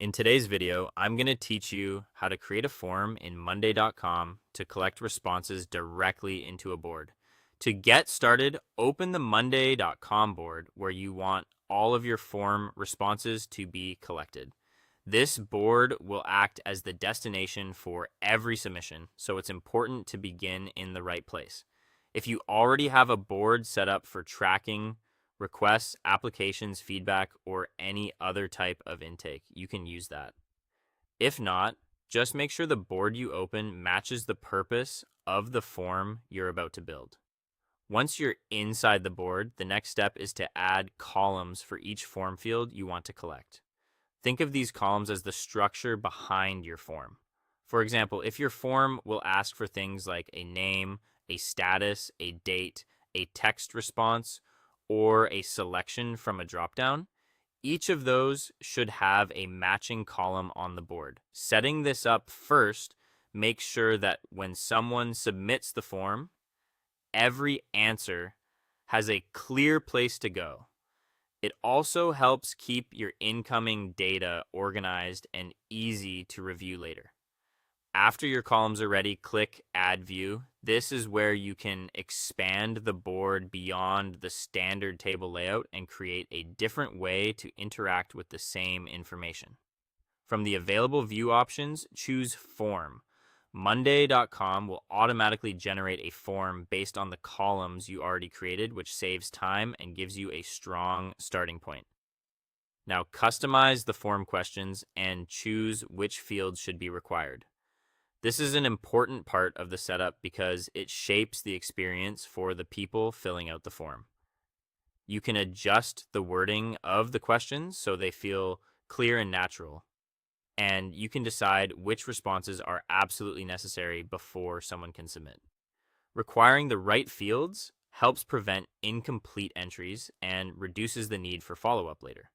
In today's video, I'm going to teach you how to create a form in Monday.com to collect responses directly into a board. To get started, open the Monday.com board where you want all of your form responses to be collected. This board will act as the destination for every submission, so it's important to begin in the right place. If you already have a board set up for tracking requests, applications, feedback, or any other type of intake, you can use that. If not, just make sure the board you open matches the purpose of the form you're about to build. Once you're inside the board, the next step is to add columns for each form field you want to collect. Think of these columns as the structure behind your form. For example, if your form will ask for things like a name, a status, a date, a text response, or a selection from a dropdown, each of those should have a matching column on the board. Setting this up first makes sure that when someone submits the form, every answer has a clear place to go. It also helps keep your incoming data organized and easy to review later. After your columns are ready, click Add View. This is where you can expand the board beyond the standard table layout and create a different way to interact with the same information. From the available view options, choose Form. Monday.com will automatically generate a form based on the columns you already created, which saves time and gives you a strong starting point. Now customize the form questions and choose which fields should be required. This is an important part of the setup because it shapes the experience for the people filling out the form. You can adjust the wording of the questions so they feel clear and natural, and you can decide which responses are absolutely necessary before someone can submit. Requiring the right fields helps prevent incomplete entries and reduces the need for follow-up later.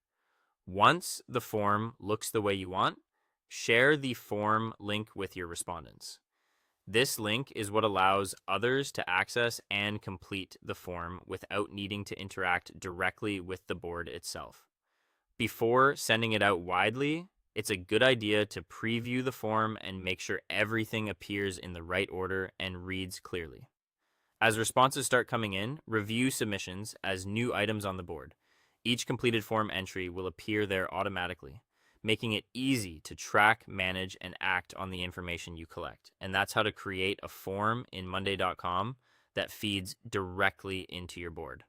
Once the form looks the way you want, share the form link with your respondents. This link is what allows others to access and complete the form without needing to interact directly with the board itself. Before sending it out widely, it's a good idea to preview the form and make sure everything appears in the right order and reads clearly. As responses start coming in, review submissions as new items on the board. Each completed form entry will appear there automatically, making it easy to track, manage, and act on the information you collect. And that's how to create a form in Monday.com that feeds directly into your board.